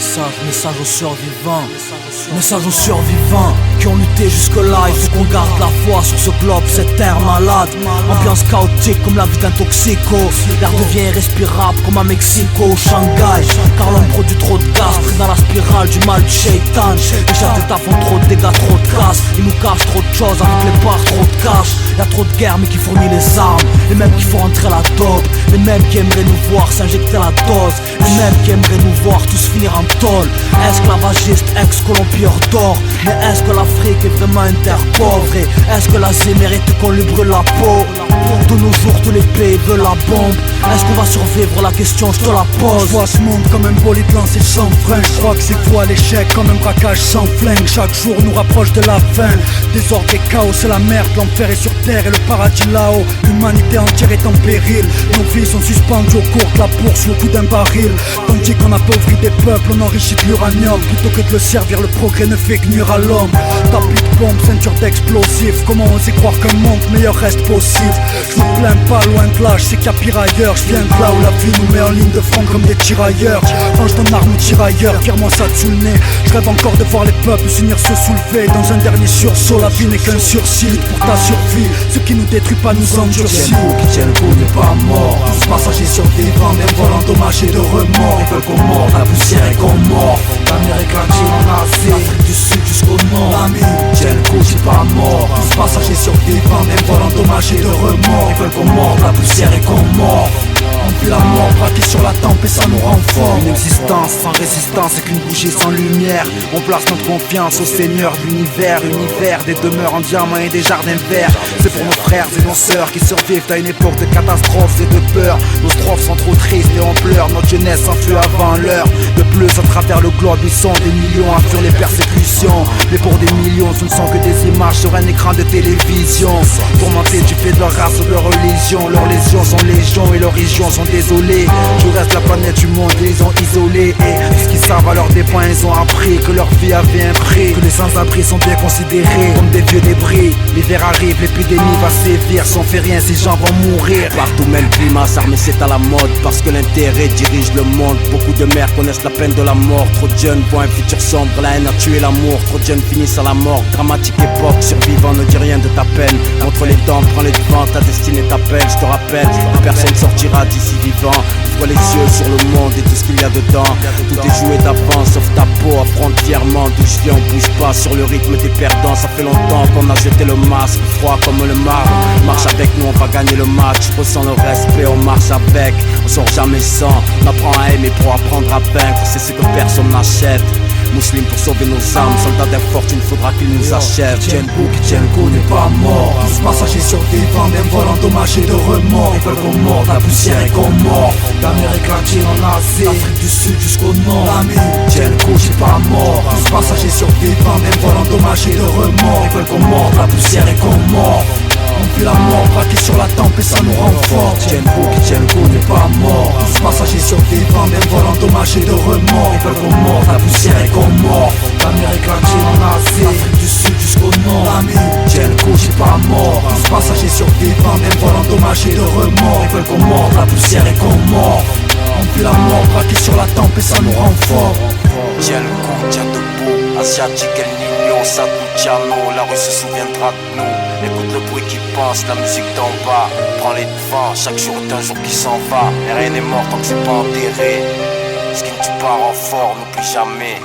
Message aux survivants. Message aux survivants qui ont lutté jusque-là. Il faut qu'on garde la foi sur ce globe, cette terre malade. Ambiance chaotique comme la vie d'un toxico. L'air devient irrespirable comme à Mexico ou Shanghai. Car l'homme produit trop de gaz, pris dans la spirale du mal du shaitan. Les chefs d'état font trop de dégâts, trop de casse. Ils nous cachent trop de choses avec les parts, trop de cash. Y'a trop de guerre mais qui fournit les armes. Les mêmes qui font entrer la dope. Les mêmes qui aimeraient nous voir s'injecter la dose. Les mêmes qui aimeraient nous voir tous finir en tôle. Esclavagiste, ex-colombier d'or. Mais est-ce que l'Afrique est vraiment une terre pauvre? Et est-ce que l'Asie mérite qu'on lui brûle la peau? De nos jours tous les pays veulent la bombe. Est-ce qu'on va survivre? La question je te la pose. Je vois ce monde comme un bolide lancé sans frein. Je crois que c'est fou à l'échec comme un braquage sans flingue. Chaque jour nous rapproche de la fin. Désordre et chaos, c'est la merde. L'enfer est sur terre et le paradis là-haut. L'humanité entière est en péril. Nos vies sont suspendues au cours de la bourse ou au bout d'un baril. Tandis qu'on appauvrit des peuples, on enrichit de l'uranium. Plutôt que de le servir, le progrès ne fait que nuire à l'homme. Tapis de bombes, ceinture d'explosifs. Comment oser croire qu'un monde meilleur reste possible? Je me plains pas, loin de là, je sais qu'il y a pire ailleurs. Je viens de là où la vie nous met en ligne de front comme des tirailleurs. Range ton arme ou tirailleur, tire-moi ça sous le nez. Je rêve encore de voir les peuples s'unir, se soulever. Dans un dernier sursaut, la vie n'est qu'un sursis. Lutte pour ta survie, ce qui nous détruit pas nous endurcit. Qui tient le coup n'est pas mort. Tous passagers survivants d'un vol endommagé de remords. Ils veulent qu'on morde la poussière et qu'on mord. D'Amérique latine en Asie, Afrique du Sud jusqu'au nord. L'ami tient le coup n'est pas mort. Tous passagers survivants d'un vol endommagé de remords. Ils veulent qu'on morde la poussière et qu'on mord. On vit la mort braquée sur la tempe et ça nous rend fort. Une existence sans résistance et qu'une bougie sans lumière. On place notre confiance au Seigneur de l'univers. Univers des demeures en diamant et des jardins verts. C'est pour nos frères et nos sœurs qui survivent à une époque de catastrophes et de peur. Nos strophes sont trop tristes et on pleure. Notre jeunesse s'enfuit avant l'heure. De plus à travers le globe ils sont des millions à fuir les persécutions. Mais pour des millions ce ne sont que des images sur un écran de télévision. Tourmentés du fait de leur race ou de leur religion. Leurs lésions sont légions et leurs régions sont désolés. Je reste la planète du monde, ils les ont isolés. Et puisqu'ils savent à leurs dépens, ils ont appris que leur vie avait un prix. Que les sans-abri sont bien considérés comme des vieux débris. L'hiver arrive, l'épidémie va sévir. Si on fait rien, ces gens vont mourir. Partout même le climat, s'armer c'est à la mode. Parce que l'intérêt dirige le monde. Beaucoup de mères connaissent la peine de la mort. Trop de jeunes voient un futur sombre, la haine a tué l'amour. Trop de jeunes finissent à la mort. Dramatique époque, survivant ne dit rien de ta peine. Contre les dents, prends les devants, ta destinée t'appelle. Je te rappelle, personne sortira d'ici vivant. Ouvre les yeux sur le monde et tout ce qu'il y a dedans. Tout est joué d'avance sauf ta peau. Affronte fièrement d'où je viens, on bouge pas sur le rythme des perdants. Ça fait longtemps qu'on a jeté le masque, froid comme le marbre. Marche avec nous, on va gagner le match. Ressens le respect, on marche avec. On sort jamais sans, on apprend à aimer pour apprendre à vaincre. C'est ce que personne n'achète. Musulmans pour sauver nos âmes, soldats d'infortune, faudra qu'ils nous achèvent. Qui tient le coup n'est pas mort. Tous passagers survivants d'un vol endommagé de remords. Ils veulent qu'on morde la poussière et qu'on mord. D'Amérique latine en Asie, Afrique du Sud jusqu'au nord. L'ami tient le coup n'est pas mort. Tous passagers survivants d'un vol endommagé de remords. Ils veulent qu'on morde la poussière et qu'on mord. On vit la mort braquée sur la tempe et ça nous rend fort. Qui tient le coup n'est pas mort. Tous passagers survivants d'un vol endommagé de remords. Ils veulent qu'on morde la poussière et qu'on mord. D'Amérique latine en Asie, Afrique du Sud jusqu'au nord. L'ami tient le coup n'est pas mort. Tous passagers survivants d'un vol endommagé de remords. Ils veulent qu'on morde la poussière et qu'on mord. On vit la mort braquée sur la tempe et ça nous rend fort. Tiens le coup, tiens debout. Asiatique El Niño, Satuciano. La rue se souviendra de nous. Écoute le bruit qui passe, la musique d'en bas. Prends les devants, chaque jour est un jour qui s'en va. Mais rien n'est mort tant que c'est pas enterré. Ce qui ne tue pas rend fort, n'oublie jamais.